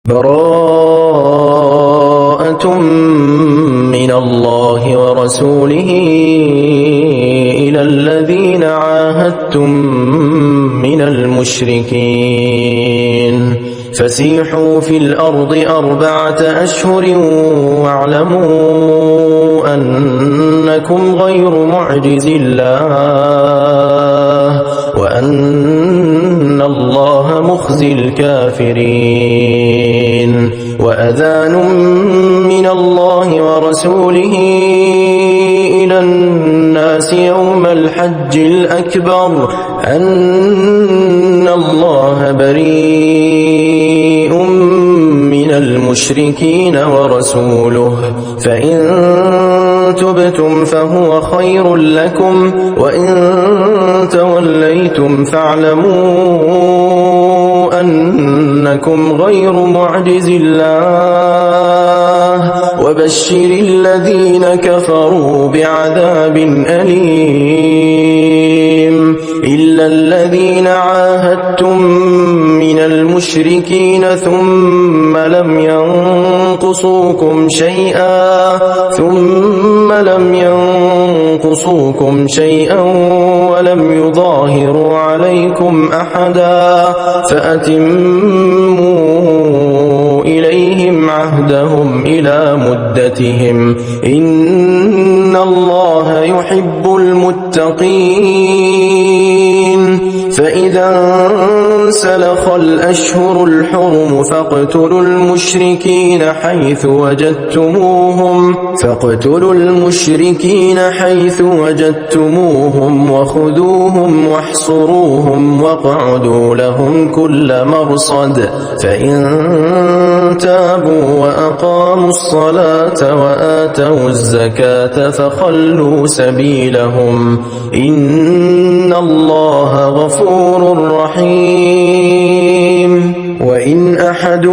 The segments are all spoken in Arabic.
براءة من الله ورسوله إلى الذين عاهدتم من المشركين فسيحوا في الأرض 4 أشهر واعلموا أنكم غير معجز الله وأن الله مخزي الكافرين وأذان من الله ورسوله إلى الناس يوم الحج الأكبر أن الله بريء من المشركين ورسوله فإن تبتم فهو خير لكم وإن توليتم فاعلموا أنكم غير معجز الله وبشر الذين كفروا بعذاب أليم إلا الذين عاهدتم من المشركين ثم لم ينقصوكم شيئا ولم يظاهروا عليكم أحدا فأتموا إليهم عهدهم إلى مدتهم إن الله يحب المتقين فإذا انسلخ الأشهر الحرم فاقتلوا المشركين حيث وجدتموهم وخذوهم واحصروهم واقعدوا لهم كل مرصد فإن تابوا وأقاموا الصلاة وآتوا الزكاة فخلوا سبيلهم إن الله غفور رحيم وإن أحد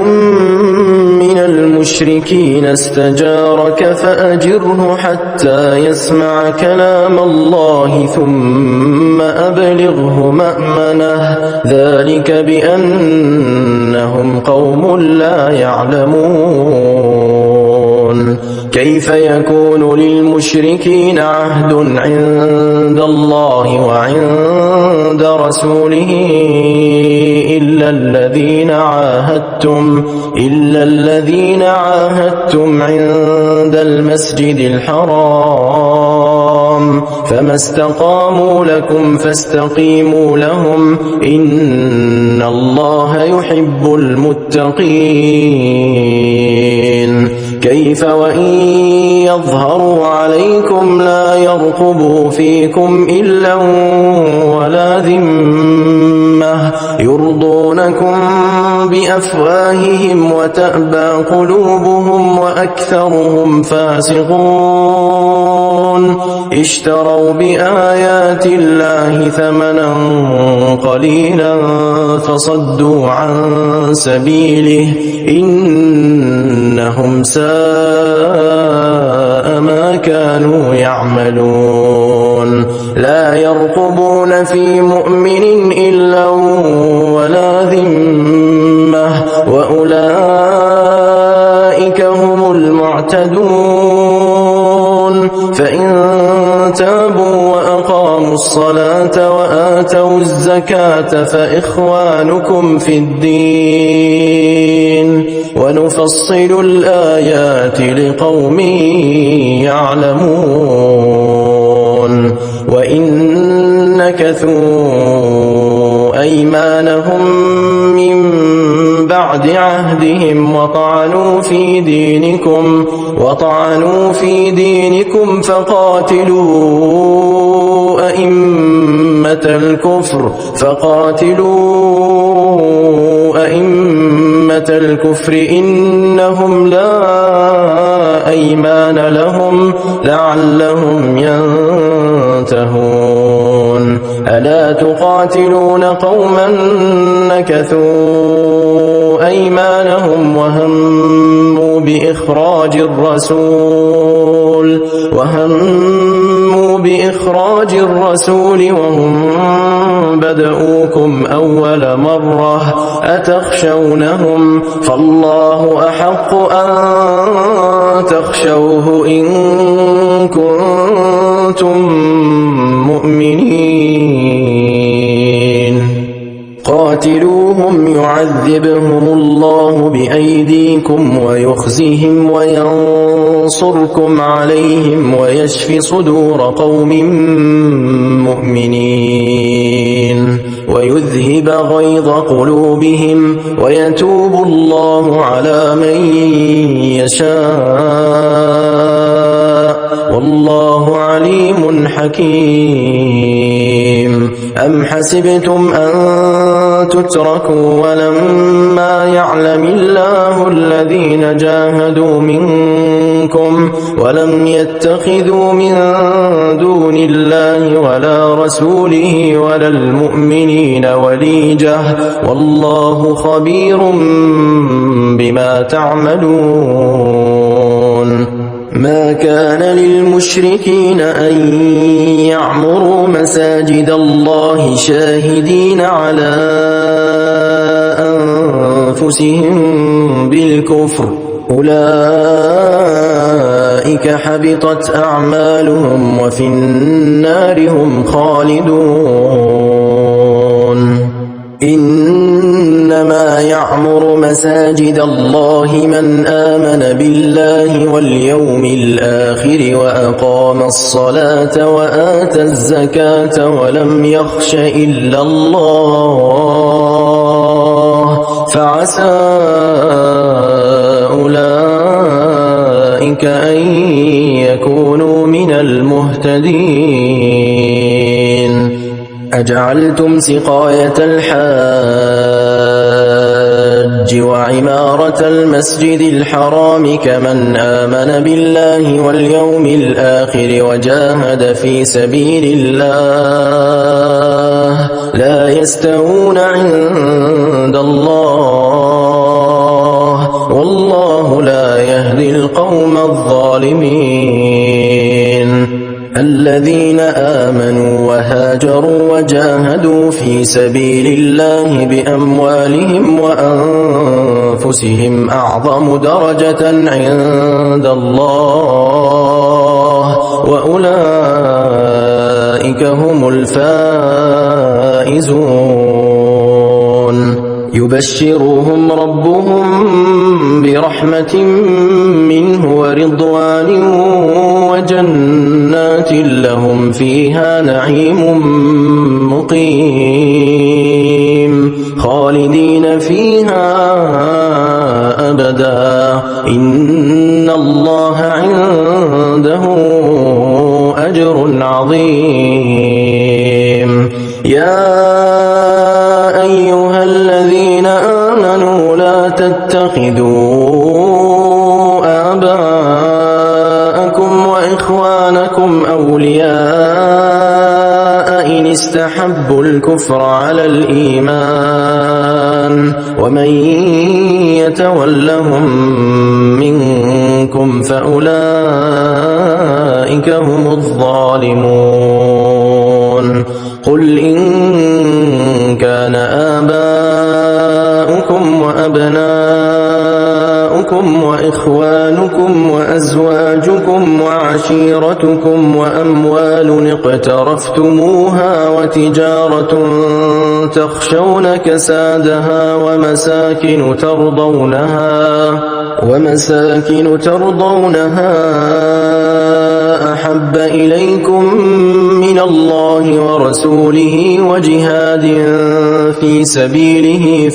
من المشركين استجارك فأجره حتى يسمع كلام الله ثم أبلغه مأمنه ذلك بأنهم قوم لا يعلمون كيف يكون للمشركين عهد عند الله وعند رسوله إلا الذين عاهدتم عند المسجد الحرام فما استقاموا لكم فاستقيموا لهم إن الله يحب المتقين كيف وإن يظهروا عليكم لا يرقبوا فيكم إلا ولا ذمة يرضونكم بأفواههم وتأبى قلوبهم وأكثرهم فاسقون اشتروا بآيات الله ثمنا قليلا فصدوا عن سبيله إنهم ساء ما كانوا يعملون لا يرقبون في مؤمن إلا ولا ذمة وأولئك هم المعتدون فإن تابوا وأقاموا الصلاة وآتوا الزكاة فإخوانكم في الدين ونفصل الآيات لقوم يعلمون وإن نكثوا أيمانهم من بعد عهدهم وطعنوا في دينكم فقاتلوا أئمة الكفر إنهم لا أيمان لهم لعلهم ينتهون ألا تقاتلون قوما نكثوا أيمانهم وهموا بإخراج الرسول بإخراج الرسول وهم بدؤوكم أول مرة أتخشونهم فالله أحق أن تخشوه إن كنتم مؤمنين قاتلوهم يعذبهم الله بأيديكم ويخزهم وينصركم عليهم ويشف صدور قوم مؤمنين ويذهب غيظ قلوبهم ويتوب الله على من يشاء والله عليم حكيم أم حسبتم أن تتركوا ولما يعلم الله الذين جاهدوا منكم ولم يتخذوا من دون الله ولا رسوله ولا المؤمنين وليجة والله خبير بما تعملون ما كان للمشركين أن يعمروا مساجد الله شاهدين على أنفسهم بالكفر أولئك حبطت أعمالهم وفي النار هم خالدون إنما يعمر مساجد الله من آمن بالله واليوم الآخر وأقام الصلاة وآتى الزكاة ولم يخش إلا الله فعسى أولئك أن يكونوا من المهتدين أجعلتم سقاية الحاج وعمارة المسجد الحرام كمن آمن بالله واليوم الآخر وجاهد في سبيل الله لا يستوون عند الله والله لا يهدي القوم الظالمين الذين آمنوا وهاجروا وجاهدوا في سبيل الله بأموالهم وأنفسهم أعظم درجة عند الله وأولئك هم الفائزون يبشرهم ربهم برحمة منه ورضوان وجنات لهم فيها نعيم مقيم خالدين فيها أبدا إن الله عنده أجر عظيم يا أيها الذين آمنوا لا تتخذوا آباءكم وإخوانكم أولياء إن استحبوا الكفر على الإيمان ومن يتولهم منكم فأولئك هم الظالمون قل إن كان آباؤكم وأبناؤكم وإخوانكم وأزواجكم وعشيرتكم وأموال اقترفتموها وتجارة تخشون كسادها ومساكن ترضونها أحب إليكم من الله ورسوله وجهاد في سبيله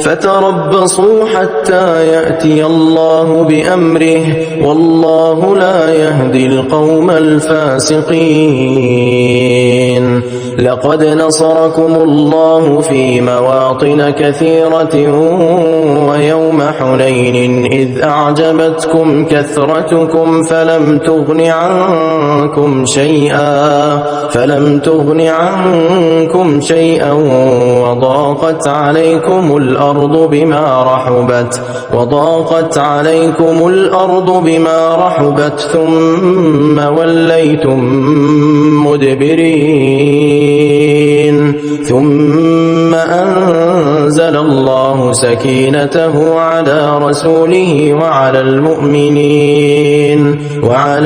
فتربصوا حتى يأتي الله بأمره والله لا يهدي القوم الفاسقين لقد نصركم الله في مواطن كثيرة ويوم حنين إذ أعجبتكم كثرتكم فلم تغن عنكم شيئا وضاقت عليكم الأرض بما رحبت ثم وليتم مدبرين ثم أنزل الله سكينته على رسوله وعلى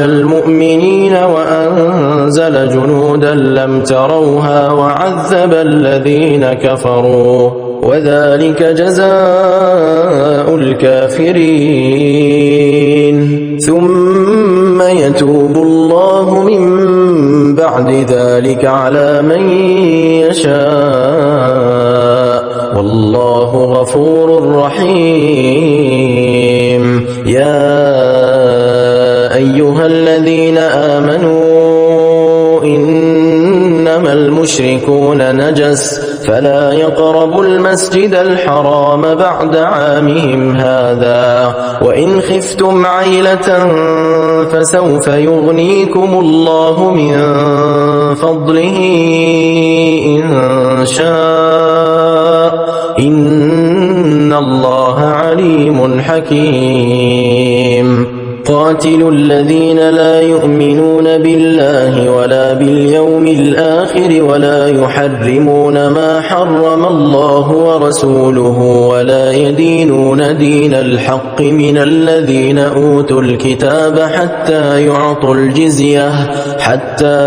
المؤمنين وأنزل جنودا لم تروها وعذب الذين كفروا وذلك جزاء الكافرين ثم يتوب الله من بعد ذلك على من يشاء والله غفور رحيم يا أيها الذين آمنوا إنما المشركون نجس فلا يقربوا المسجد الحرام بعد عامهم هذا وإن خفتم عيلة فسوف يغنيكم الله من فضله إن شاء إن الله عليم حكيم قاتلوا الذين لا يؤمنون بالله ولا باليوم الآخر ولا يحرمون ما حرم الله ورسوله ولا يدينون دين الحق من الذين أوتوا الكتاب حتى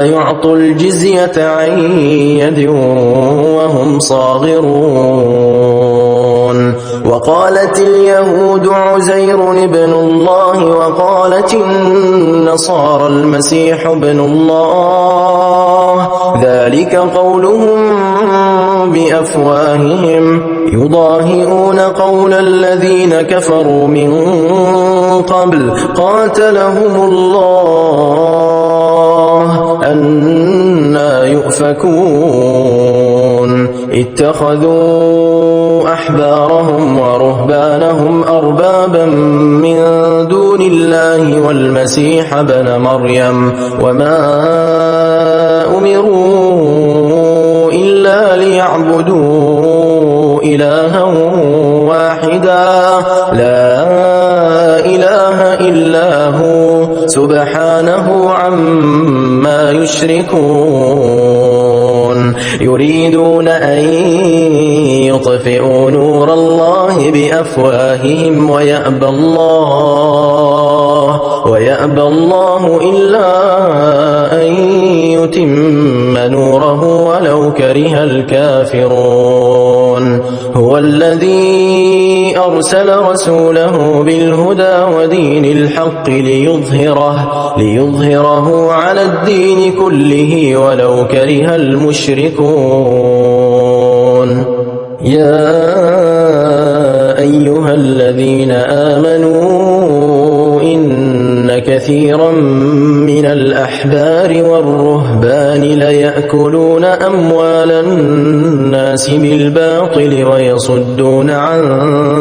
يعطوا الجزية عن يد وهم صاغرون وقالت اليهود عزير ابن الله وقالت النصارى المسيح ابن الله ذلك قولهم بأفواههم يضاهئون قول الذين كفروا من قبل قاتلهم الله أنى يؤفكون اتخذوا أحبارهم ورهبانهم أربابا من دون الله والمسيح ابن مريم وما أمروا إلا ليعبدوا إلها واحدا لا إله إلا هو سبحانه عما يشركون يريدون أن يطفئوا نور الله بأفواههم ويأبى الله إلا أن يتم نوره ولو كره الكافرون هو الذي أرسل رسوله بالهدى ودين الحق ليظهره على الدين كله ولو كره المشركون يا أيها الذين آمنوا إن كثيرا من الأحبار والرهبان ليأكلون أموال الناس بالباطل ويصدون عن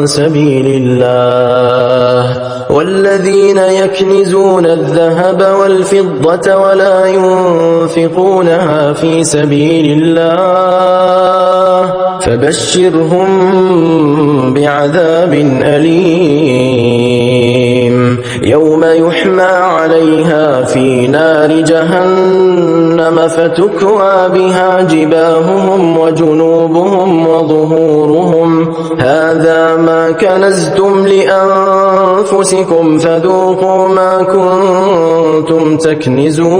سبيل الله والذين يكنزون الذهب والفضة ولا ينفقونها في سبيل الله فبشرهم بعذاب أليم يوم يحمى عليها في نار جهنم فتكوى بها جباههم وجنوبهم وظهورهم هذا ما كنزتم لأنفسكم فذوقوا ما كنتم تكنزون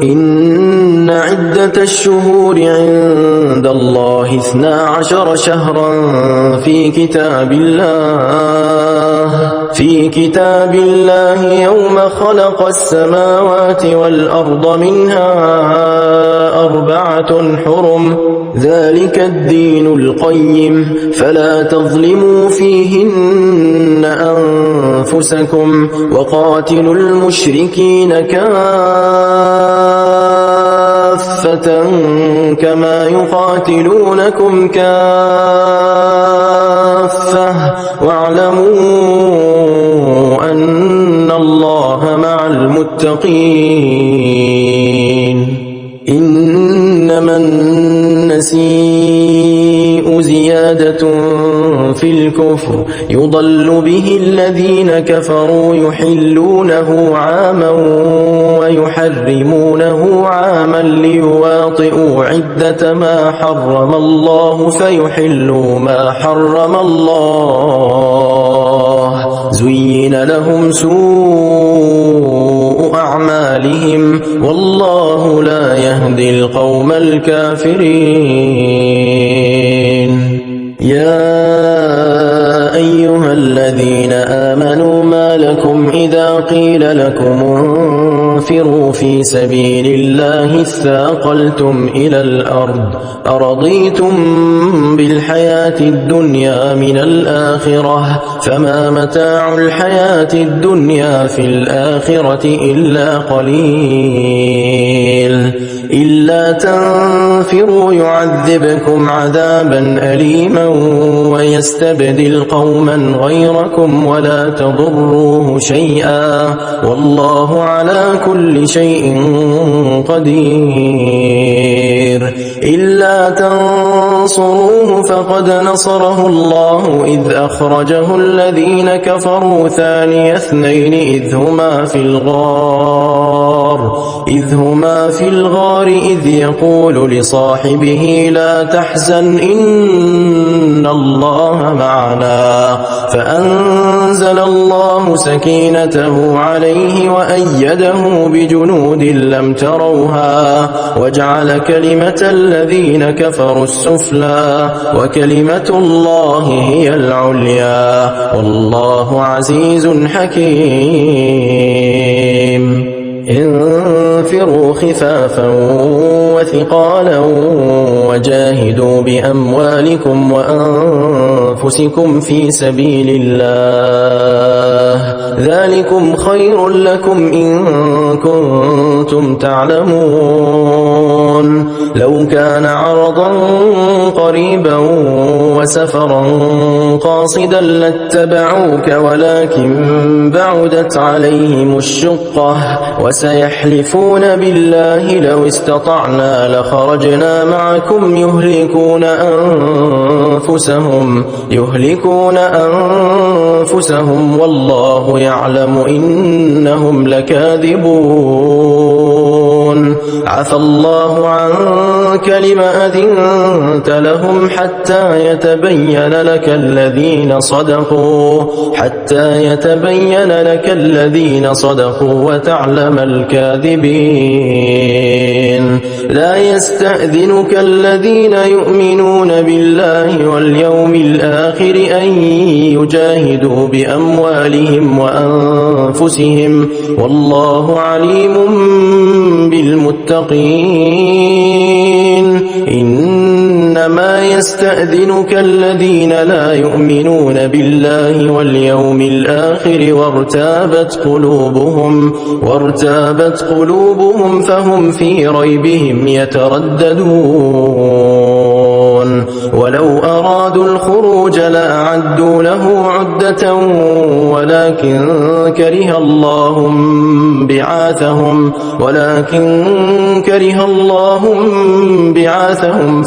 إن عدة الشهور عند الله 12 شهرا في كتاب الله يوم خلق السماوات والأرض منها 4 حرم ذلك الدين القيم فلا تظلموا فيهن أنفسكم وقاتلوا المشركين كافة كما يقاتلونكم كافة واعلموا أن الله مع المتقين. إنما النسيء زيادة في الكفر يضل به الذين كفروا يحلونه عاما ويحرمونه عاما ليواطئوا عدة ما حرم الله فيحلوا ما حرم الله. زين لهم سوء أعمالهم والله لا يهدي القوم الكافرين. يا أيها الذين آمنوا ما لكم إذا قيل لكم انفروا في سبيل الله اثاقلتم إلى الأرض أرضيتم بالحياة الدنيا من الآخرة فما متاع الحياة الدنيا في الآخرة إلا قليل. إلا تنفروا يعذبكم عذابا أليما ويستبدل قوما غيركم ولا تضروه شيئا والله على كل شيء قدير. إلا تنصروه فقد نصره الله إذ أخرجه الذين كفروا ثاني اثنين إذ هما في الغار إذ يقول لصاحبه لا تحزن إن الله معنا فأنزل الله سكينته عليه وأيده بجنود لم تروها وجعل كلمة الذين كفروا السفلى وكلمة الله هي العليا والله عزيز حكيم. انفروا خفافا وثقالا وجاهدوا بأموالكم وأنفسكم في سبيل الله ذلكم خير لكم إن كنتم تعلمون. لو كان عرضا قريبا وسفرا قاصدا لاتبعوك ولكن بعدت عليهم الشقة وسيحلفون بالله لو استطعنا لخرجنا معكم يهلكون أنفسهم والله يعلم إنهم لكاذبون. عفى الله عنك لما أذنت لهم حتى يتبين لك الذين صدقوا وتعلم الكاذبين. لا يستأذنك الذين يؤمنون بالله واليوم الآخر أن يجاهدوا بأموالهم وأنفسهم والله عليم بالمتقين. إنما يستأذنك الذين لا يؤمنون بالله واليوم الآخر وارتابت قلوبهم فهم في ريبهم يترددون. ولو أرادوا الخروج لأعدوا له عدة ولكن كره الله بعاثهم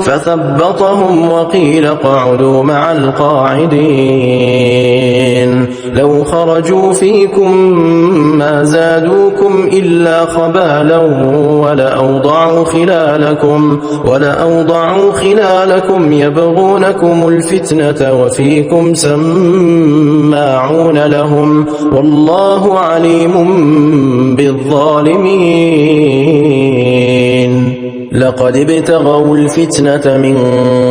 فثبطهم وقيل اقعدوا مع القاعدين. لو خرجوا فيكم ما زادوكم إلا خبالا ولأوضعوا خلالكم يبغونكم الفتنة وفيكم سماعون لهم والله عليم بالظالمين. لقد ابتغوا الفتنة من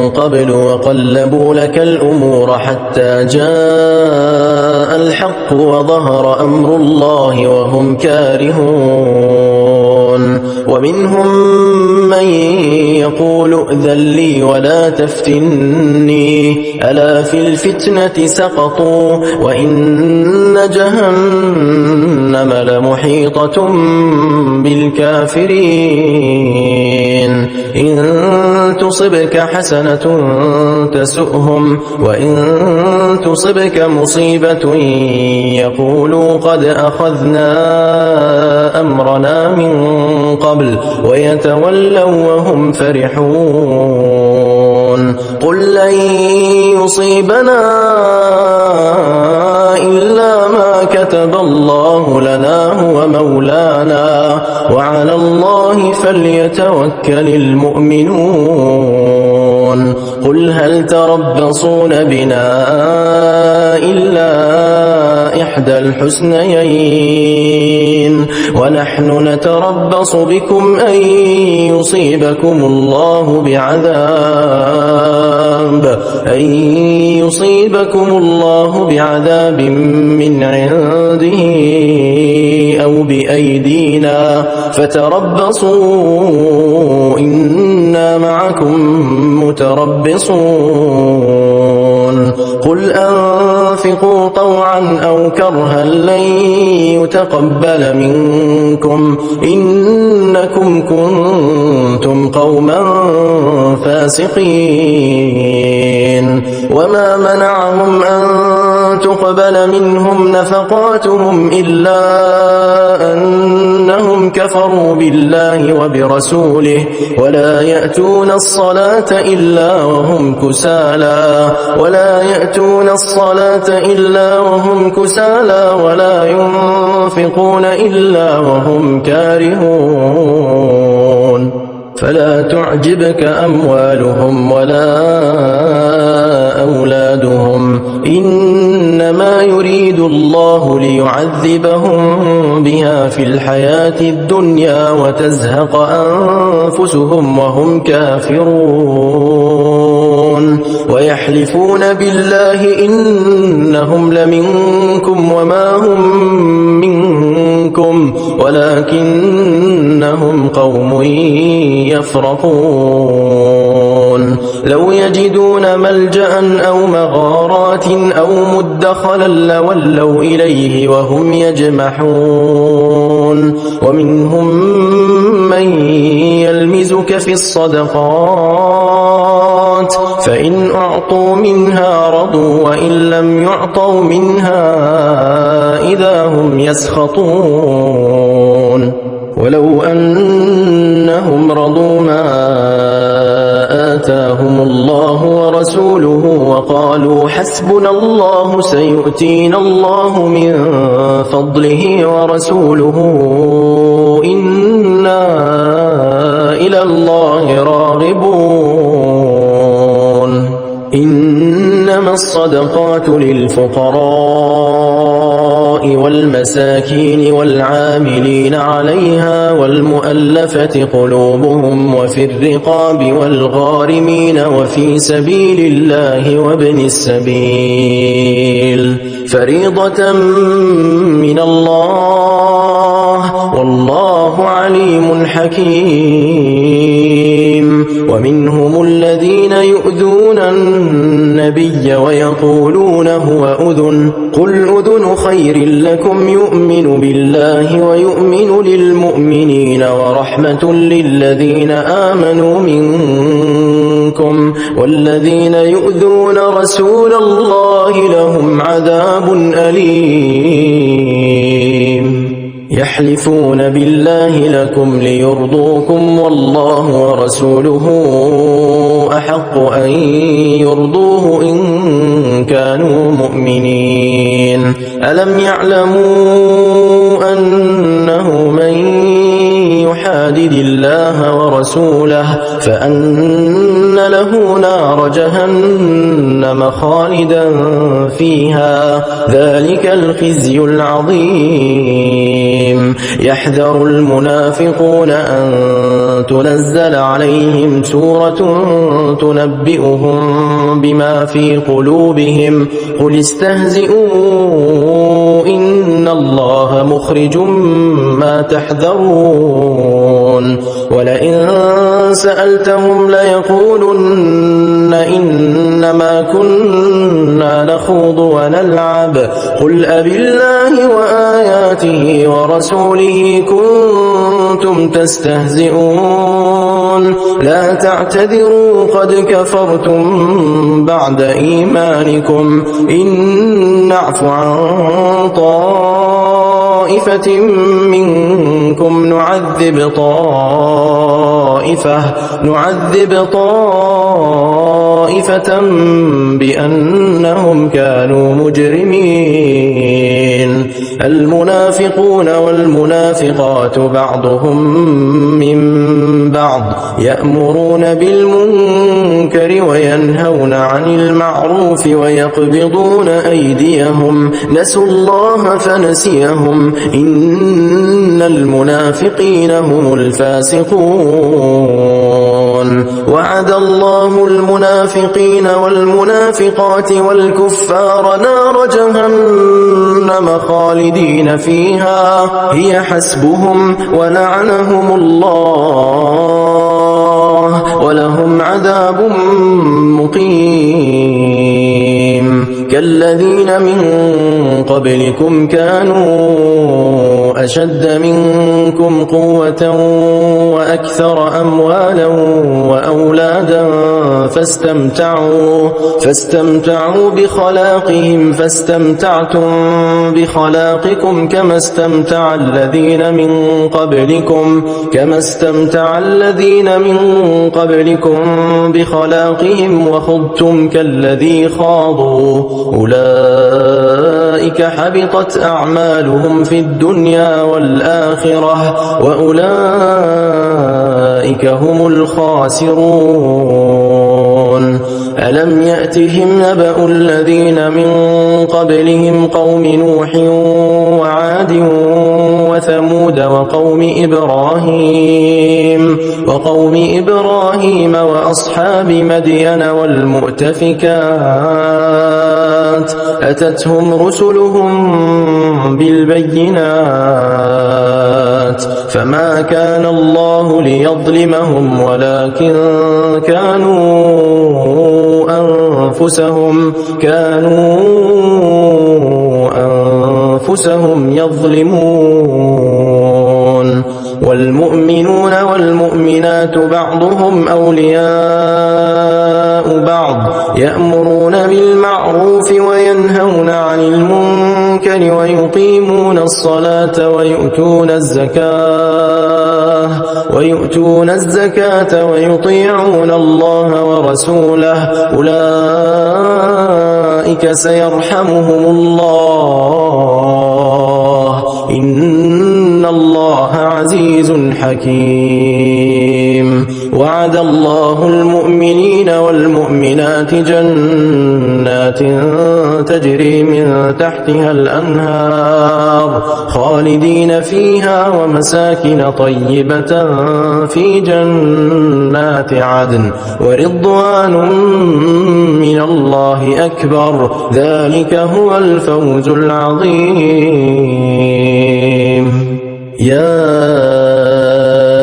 قبل وقلبوا لك الأمور حتى جاء الحق وظهر أمر الله وهم كارهون. ومنهم من يقول ائذن لي ولا تفتني ألا في الفتنة سقطوا وإن جهنم لمحيطة بالكافرين إن تصبك حسنة تسؤهم وإن تصبك مصيبة يقولوا قد أخذنا أمرنا من قبل ويتولوا وهم فرحون قل لن يصيبنا إلا ما كتب الله لنا هو مولانا وعلى الله فليتوكل المؤمنون قل هل تربصون بنا إلا إحدى الحسنيين ونحن نتربص بكم أن يصيبكم الله بعذاب من عنده أو بأيدينا فتربصوا إنا معكم متربصون قل أنفقوا طوعا أو كرها لن يتقبل منكم إنكم كنتم قوما فاسقين وما منعهم أن تقبل منهم نفقاتهم إلا أنهم كفروا بالله وبرسوله ولا يأتون الصلاة إلا وهم كسالى ولا ينفقون إلا وهم كارهون فلا تعجبك أموالهم ولا أولادهم إنما يريد الله ليعذبهم بها في الحياة الدنيا وتزهق أنفسهم وهم كافرون ويحلفون بالله إنهم لمنكم وما هم منكم ولكنهم قوم يفرقون لو يجدون ملجأ أو مغارات أو مدخلا لولوا إليه وهم يجمحون ومنهم من يلمزك في الصدقات فإن أعطوا منها رضوا وإن لم يعطوا منها إذا هم يسخطون ولو أنهم رضوا ما آتاهم الله ورسوله وقالوا حسبنا الله سيؤتينا الله من فضله ورسوله إنا إلى الله راغبون إنما الصدقات للفقراء والمساكين والعاملين عليها والمؤلفة قلوبهم وفي الرقاب والغارمين وفي سبيل الله وابن السبيل فريضة من الله والله عليم حكيم ومنهم الذين يؤذون النبي ويقولون هو أذن قل أذن خير لكم يؤمن بالله ويؤمن للمؤمنين ورحمة للذين آمنوا منكم والذين يؤذون رسول الله لهم عذاب أليم يحلفون بالله لكم ليرضوكم والله ورسوله أحق أن يرضوه إن كانوا مؤمنين ألم يعلموا أنه من يحادد الله ورسوله فأن له له نار جهنم خالدا فيها ذلك الخزي العظيم. يحذر المنافقون أن تنزل عليهم سورة تنبئهم بما في قلوبهم قل استهزئوا إن الله مخرج ما تحذرون ولئن سألتهم ليقولن إنما كنا نخوض ونلعب قل أبالله وآياته ورسوله كنتم تستهزئون لا تعتذروا قد كفرتم بعد إيمانكم إن نعف عن طائفة منكم نعذب طائفة بأنهم كانوا مجرمين. المنافقون والمنافقات بعضهم من بعض يأمرون بالمنكر وينهون عن المعروف ويقبضون أيديهم نسوا الله فنسيهم إن المنافقين هم الفاسقون. وعد الله المنافقين والمنافقات والكفار نار جهنم خالدين فيها هي حسبهم ولعنهم الله ولهم عذاب مقيم. كالذين من قبلكم كانوا أشد منكم قوة وأكثر أموالا وأولادا فاستمتعوا بخلاقهم فاستمتعتم بخلاقكم كما استمتع الذين من قبلكم بخلاقهم وخضتم كالذي خاضوا أولئك حبطت أعمالهم في الدنيا والآخرة وأولئك هم الخاسرون. ألم يأتهم نبأ الذين من قبلهم قوم نوح وعاد وثمود وقوم إبراهيم وأصحاب مدين والمؤتفكات أتتهم رسلهم بالبينات فما كان الله ليظلمهم ولكن كانوا أنفسهم يظلمون. والمؤمنون والمؤمنات بعضهم أولياء بعض يأمرون بالمعروف وينهون عن المنكر ويقيمون الصلاة ويؤتون الزكاة ويطيعون الله ورسوله أولئك سيرحمهم الله إن الله عزيز حكيم. وعد الله المؤمنين والمؤمنات جنات تجري من تحتها الأنهار خالدين فيها ومساكن طيبة في جنات عدن ورضوان من الله أكبر ذلك هو الفوز العظيم. يا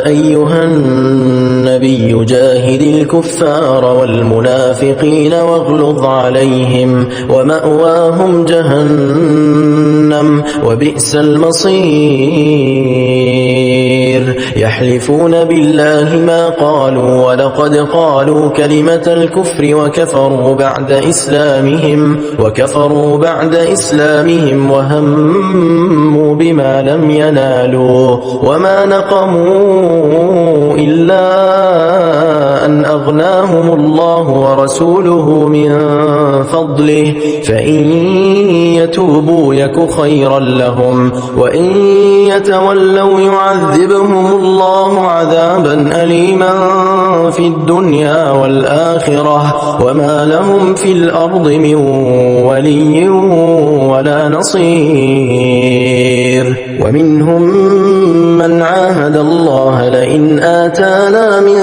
أيها النبي جاهد الكفار والمنافقين واغلظ عليهم ومأواهم جهنم وبئس المصير. يحلفون بالله ما قالوا ولقد قالوا كلمة الكفر وكفروا بعد إسلامهم وهموا بما لم ينالوا وما نقموا إلا أن أغناهم الله ورسوله من فضله فإن يتوبوا يك خيرا لهم وإن يتولوا يعذبهم الله عذابا أليما في الدنيا والآخرة وما لهم في الأرض من ولي ولا نصير. ومنهم من عاهد الله لئن آتانا من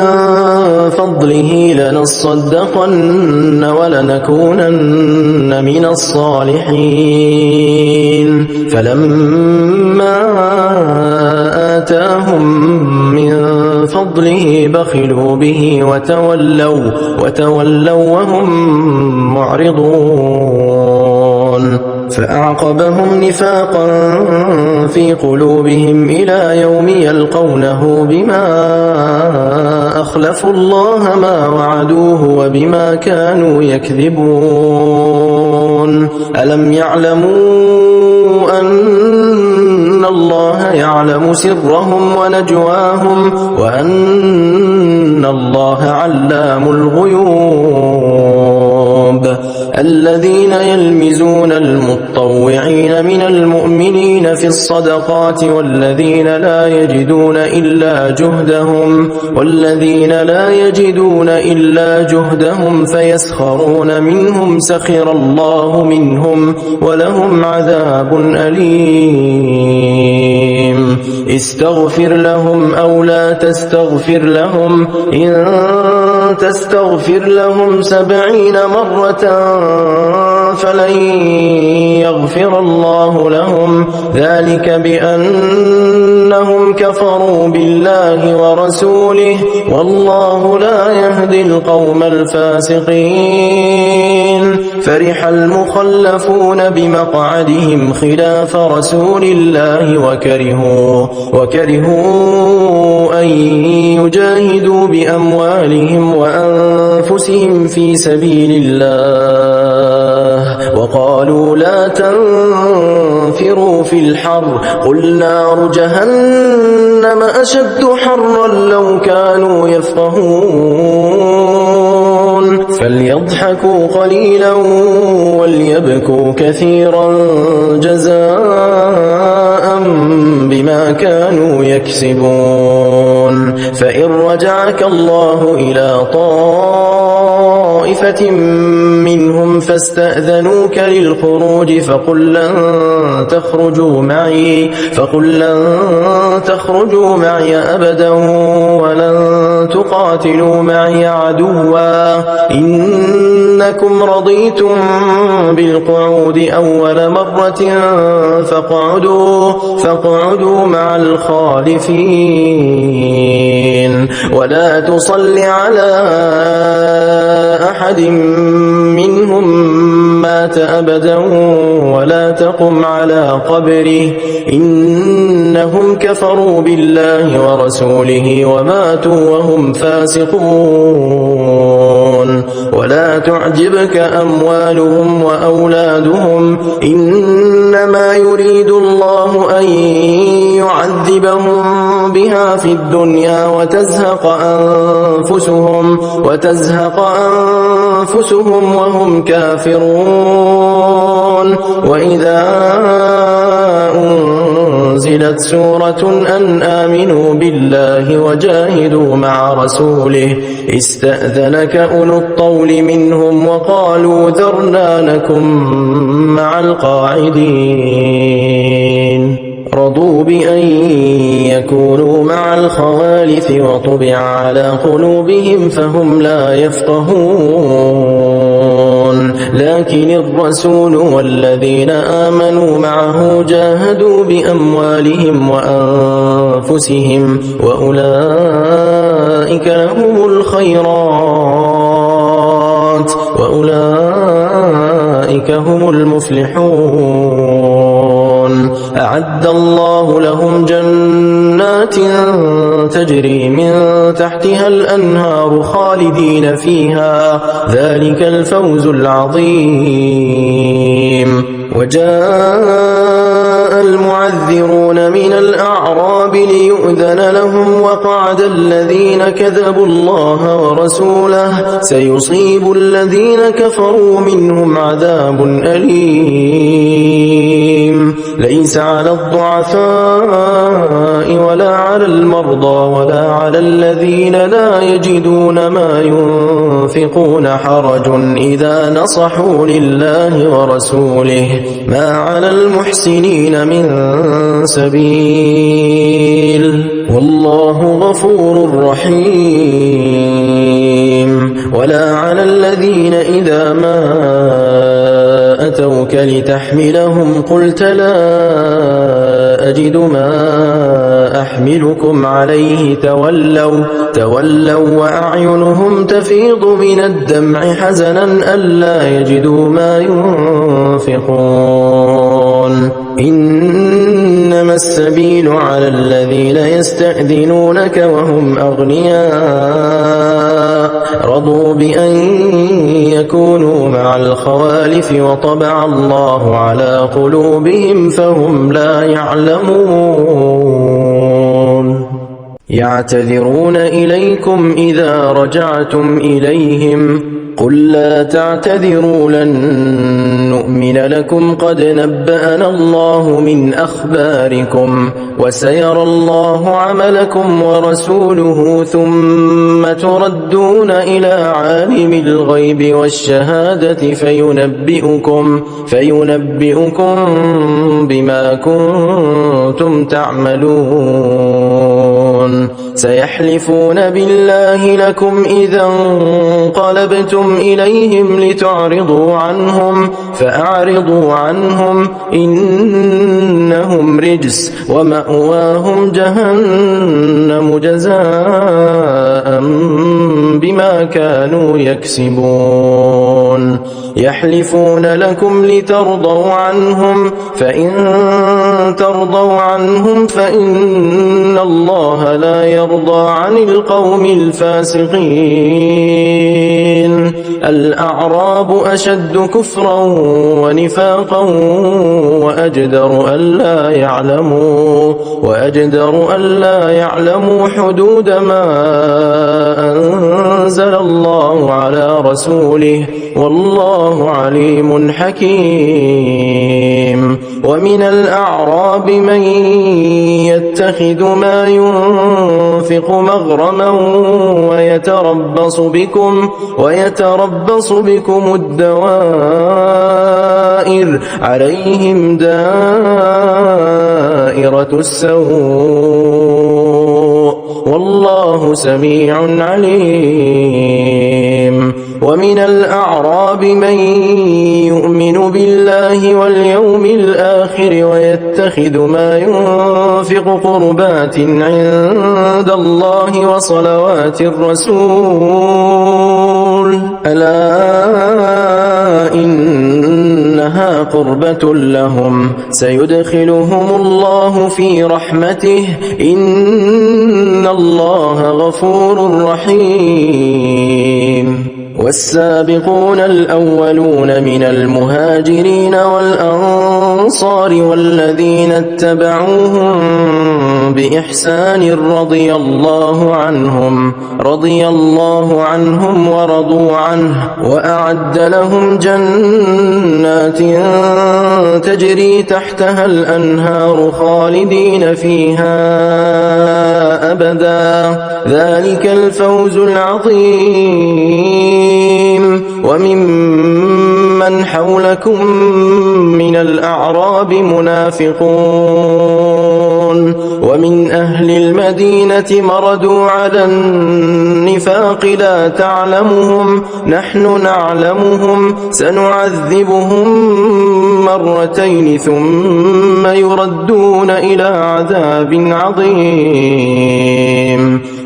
فضله لنصدقن ولنكونن من الصالحين فلما آتاهم من فضله بخلوا به وتولوا وهم معرضون فأعقبهم نفاقا في قلوبهم إلى يوم يلقونه بما أخلفوا الله ما وعدوه وبما كانوا يكذبون. ألم يعلموا أن الله يعلم سرهم ونجواهم وأن الله علام الغيوب. الذين يلمزون المطوعين من المؤمنين في الصدقات والذين لا يجدون إلا جهدهم فيسخرون منهم سخر الله منهم ولهم عذاب أليم. استغفر لهم أو لا تستغفر لهم إن تستغفر لهم 70 مرة فلن يغفر الله لهم ذلك بأنهم كفروا بالله ورسوله والله لا يهدي القوم الفاسقين. فرح المخلفون بمقعدهم خلاف رسول الله وكرهوا أن يجاهدوا بأموالهم وأنفسهم في سبيل الله وقالوا لا تنفروا في الحر قل نار جهنم أشد حرا لو كانوا يفقهون فليضحكوا قليلا وليبكوا كثيرا جزاء بما كانوا يكسبون. فإن رجعك الله إلى طائفة منهم فاستأذنوك للخروج فقل لن تخرجوا معي أبدا ولن تقاتلوا معي عدوا إنكم رضيتم بالقعود أول مرة فاقعدوا مع الخالفين ولا تصل على أحد منهم مات أبدا ولا تقم على قبره إنهم كفروا بالله ورسوله وماتوا وهم فاسقون. ولا تعجبك أموالهم وأولادهم إنما يريد الله أن يعذبهم بها في الدنيا وتزهق أنفسهم وهم كافرون. وإذا أنزلت سورة أن آمنوا بالله وجاهدوا مع رسوله استأذنك أولو الطول منهم وقالوا ذرنا نكن مع القاعدين. رضوا بأن يكونوا مع الخوالف وطبع على قلوبهم فهم لا يفقهون. لكن الرسول والذين آمنوا معه جاهدوا بأموالهم وأنفسهم وأولئك لهم الخيرات وأولئك هم المفلحون. أعد الله لهم جنات تجري من تحتها الأنهار خالدين فيها ذلك الفوز العظيم. وجاء جاء المعذرون من الأعراب ليؤذن لهم وقعد الذين كذبوا الله ورسوله سيصيب الذين كفروا منهم عذاب أليم ليس على الضعفاء ولا على المرضى ولا على الذين لا يجدون ما ينفقون حرج إذا نصحوا لله ورسوله ما على المحسنين من سبيل والله غفور رحيم ولا على الذين إذا ما أتوك لتحملهم قلت لا أجد ما أحملكم عليه تولوا وأعينهم تفيض من الدمع حزنا ألا يجدوا ما ينفقون إنما السبيل على الذين يستأذنونك وهم أغنياء رضوا بأن يكونوا مع الخوالف وطبع الله على قلوبهم فهم لا يعلمون يعتذرون إليكم إذا رجعتم إليهم قل لا تعتذروا لن نؤمن لكم قد نبأنا الله من أخباركم وسيرى الله عملكم ورسوله ثم تردون إلى عالم الغيب والشهادة فينبئكم بما كنتم تعملون سيحلفون بالله لكم إذا انقلبتم إليهم لتعرضوا عنهم فأعرضوا عنهم إنهم رجس ومأواهم جهنم جزاء بما كانوا يكسبون يحلفون لكم لترضوا عنهم فإن ترضوا عنهم فإن الله لا يرضى عن القوم الفاسقين الأعراب أشد كفرا ونفاقا وأجدر ألا يعلموا حدود ما أنزل الله على رسوله والله عليم حكيم ومن الأعراب من يتخذ ما ينفق مغرما ويتربص بكم الدوائر عليهم دائرة السوء والله سميع عليم ومن الأعراب من يؤمن بالله واليوم الآخر ويتخذ ما ينفق قربات عند الله وصلوات الرسول ألا إنها قربة لهم سيدخلهم الله في رحمته إن الله غفور رحيم والسابقون الأولون من المهاجرين والأنصار والذين اتبعوهم بإحسان رضي الله عنهم ورضوا عنه وأعد لهم جنات تجري تحتها الأنهار خالدين فيها أبدا ذلك الفوز العظيم وممن حولكم من الأعراب منافقون ومن أهل المدينة مردوا على النفاق لا تعلمهم نحن نعلمهم سنعذبهم مرتين ثم يردون إلى عذاب عظيم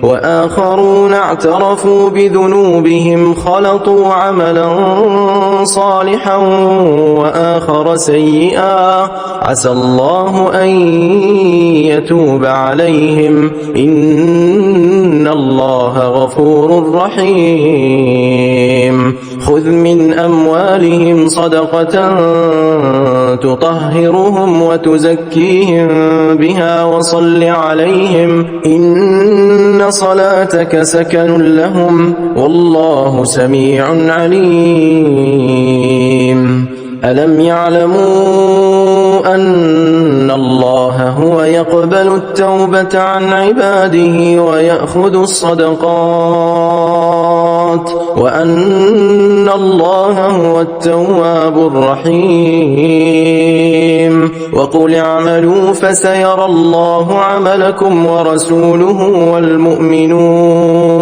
وآخرون اعترفوا بذنوبهم خلطوا عملا صالحا وآخر سيئا عسى الله أن يتوب عليهم إن الله غفور رحيم خذ من أموالهم صدقة تطهرهم وتزكيهم بها وصل عليهم إن صلاتك سكن لهم والله سميع عليم ألم يعلموا أن الله هو يقبل التوبة عن عباده ويأخذ الصدقات وأن الله هو التواب الرحيم وقل اعملوا فسيرى الله عملكم ورسوله والمؤمنون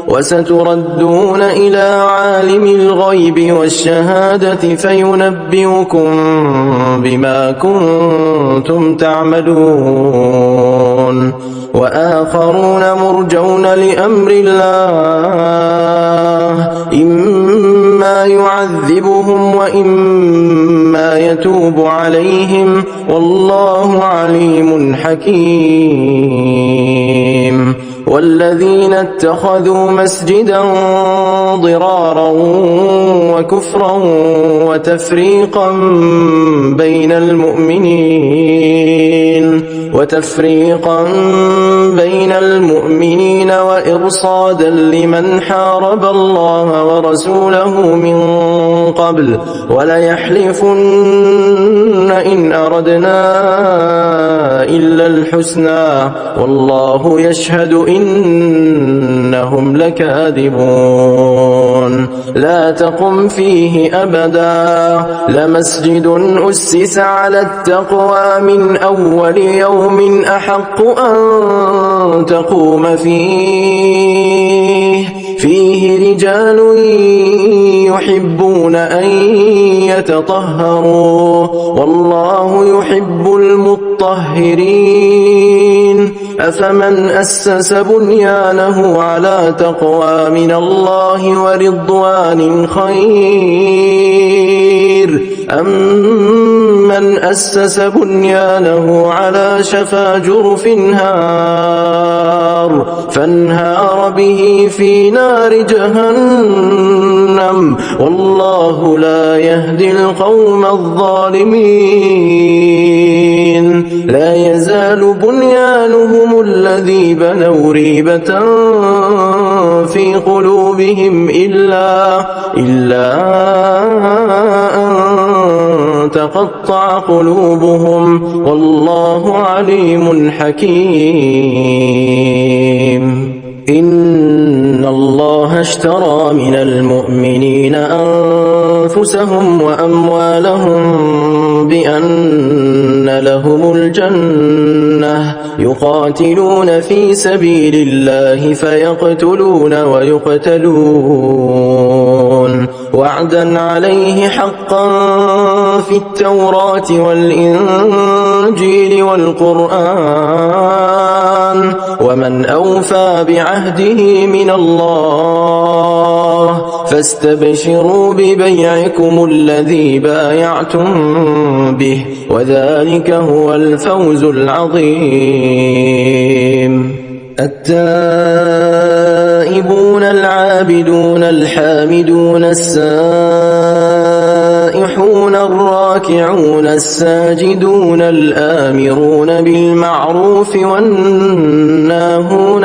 وستردون إلى عالم الغيب والشهادة فينبئكم بما كنتم تعملون وآخرون مرجون لأمر الله إما يعذبهم وإما يتوب عليهم والله عليم حكيم والذين اتخذوا مسجدا ضرارا وكفرا وتفريقا بين المؤمنين وإرصادا لمن حارب الله ورسوله من قبل وليحلفن إن أردنا إلا الحسنى والله يشهد إنهم لكاذبون لا تقم فيه أبدا لمسجد أسس على التقوى من أول يوم أحق أن تقوم فيه رجال يحبون أن يتطهروا والله يحب المطهرين أفمن أسس بنيانه على تقوى من الله ورضوان خير أم من أسس بنيانه على شفا جرف فانهار به في نار جهنم والله لا يهدي القوم الظالمين لا يزال بنيانهم الذي بنوا ريبة في قلوبهم إلا أن تقطع قلوبهم والله عليم حكيم إن الله اشترى من المؤمنين أنفسهم وأموالهم بأن لهم الجنة يقاتلون في سبيل الله فيقتلون ويقتلون وعدا عليه حقا في التوراة والإنجيل والقرآن ومن أوفى بعهده من الله فاستبشروا ببيعكم الذي بايعتم به وذلك هو الفوز العظيم التائبون العابدون الحامدون السائحون الراكعون الساجدون الآمرون بالمعروف والناهون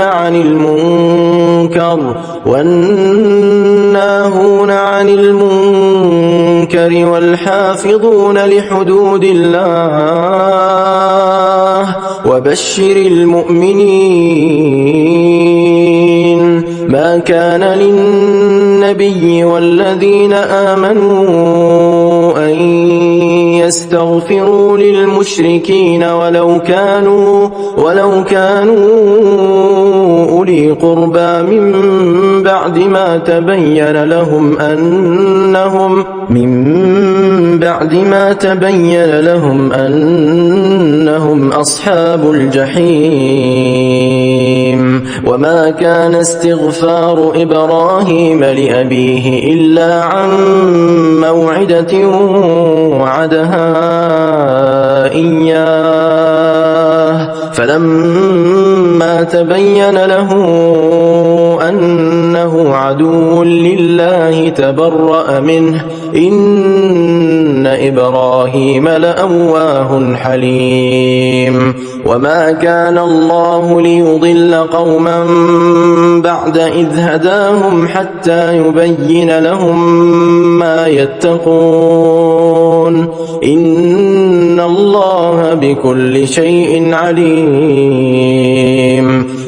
عن المنكر والحافظون لحدود الله وبشر المؤمنين ما كان للنبي والذين آمنوا أن يستغفروا للمشركين ولو كانوا أولي قربى من بعد ما تبين لهم أنهم أصحاب الجحيم وما كان استغفار إبراهيم لأبيه إلا عن موعدة وعدها إياه فلما تبين له أنه عدو لله تبرأ منه إن إبراهيم لأواه حليم وما كان الله ليضل قوما بعد إذ هداهم حتى يبين لهم ما يتقون إن الله بكل شيء عليم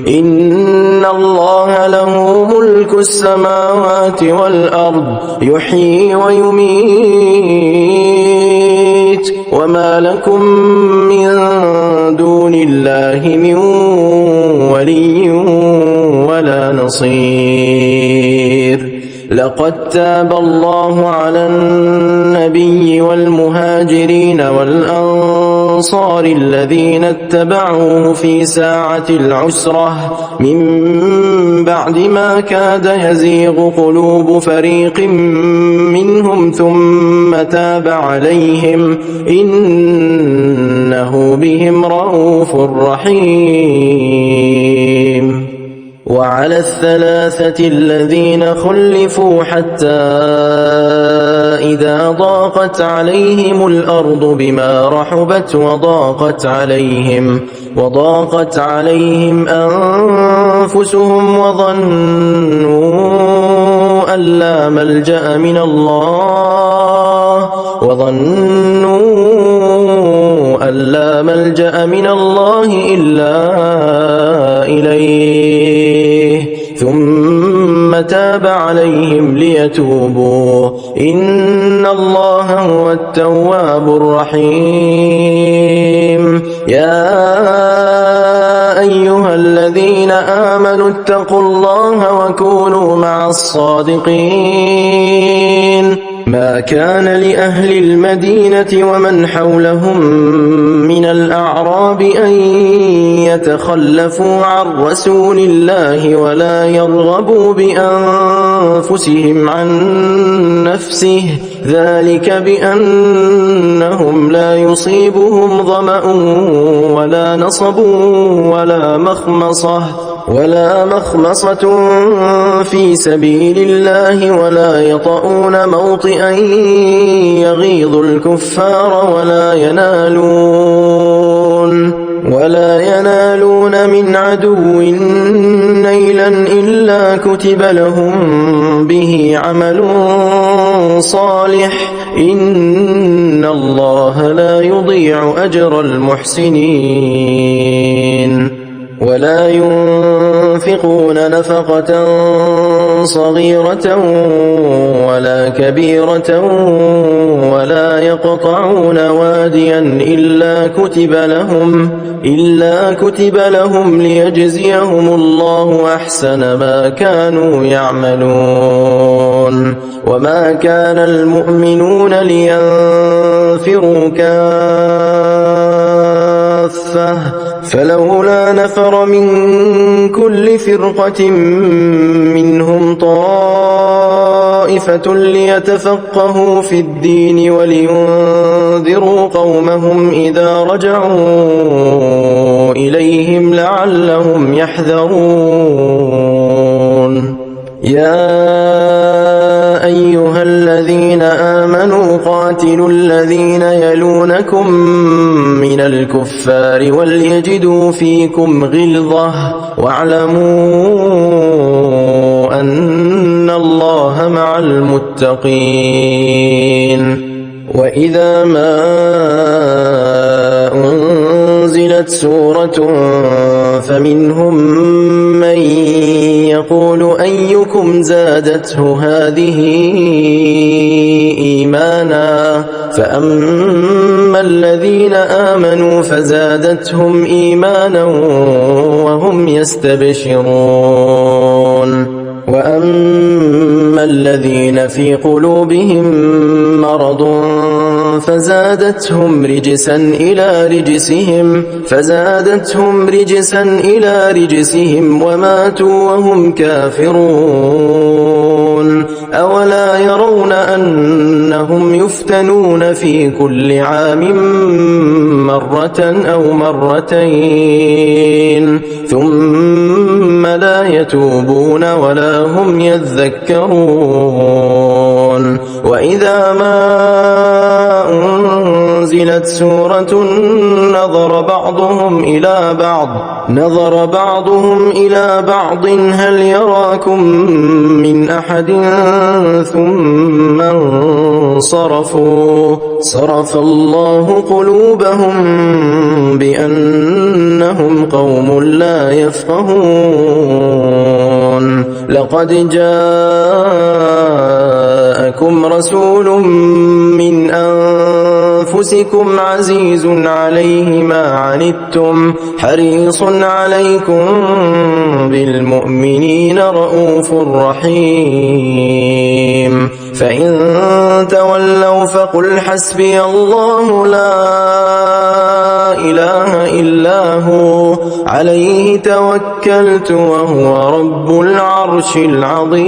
إن الله له ملك السماوات والأرض يحيي ويميت وما لكم من دون الله من ولي ولا نصير لقد تاب الله على النبي والمهاجرين والأنصار الذين اتبعوه في ساعة العسرة من بعد ما كاد يزيغ قلوب فريق منهم ثم تاب عليهم إنه بهم رءوف رحيم وعلى الثلاثة الذين خلفوا حتى إذا ضاقت عليهم الأرض بما رحبت وضاقت عليهم أنفسهم وظنوا أن لا ملجأ من الله إلا إليه ثم تاب عليهم ليتوبوا إن الله هو التواب الرحيم يا أيها الذين آمنوا اتقوا الله وكونوا مع الصادقين ما كان لأهل المدينة ومن حولهم من الأعراب أن يتخلفوا عن رسول الله ولا يرغبوا بأنفسهم عن نفسه ذلك بأنهم لا يصيبهم ظمأ ولا نصب ولا مخمصة في سبيل الله ولا يطؤون موطئا يغيظ الكفار ولا ينالون من عدو نيلا إلا كتب لهم به عمل صالح إن الله لا يضيع أجر المحسنين ولا ينفقون نفقة صغيرة ولا كبيرة ولا يقطعون واديا إلا كتب لهم ليجزيهم الله أحسن ما كانوا يعملون وما كان المؤمنون لينفروا كافة فلولا نفر من كل فرقة منهم طائفة ليتفقهوا في الدين ولينذروا قومهم إذا رجعوا إليهم لعلهم يحذرون يا أيها الذين آمنوا قاتلوا الذين يلونكم من الكفار وليجدوا فيكم غلظة واعلموا أن الله مع المتقين وإذا ما أنزلت سورة فمنهم من يقول أيكم زادته هذه إيمانا فأما الذين آمنوا فزادتهم إيمانا وهم يستبشرون وأما فأما الذين في قلوبهم مرض فزادتهم رجسا إلى رجسهم وماتوا وهم كافرون أولا يرون أنهم يفتنون في كل عام مرة أو مرتين ثم لا يتوبون ولا هم يذكرون وإذا ما أنزلت سورة نظر بعضهم إلى بعض هل يراكم من أحد ثم انصرفوا صرف الله قلوبهم بأنهم قوم لا يفقهون لقد جاءكم رسول من أنفسكم عزيز عليه ما عنتم حريص عليكم بالمؤمنين رؤوف رحيم فإن تولوا فقل حسبي الله لا إله إلا هو عليه توكلت وهو رب العرش العظيم.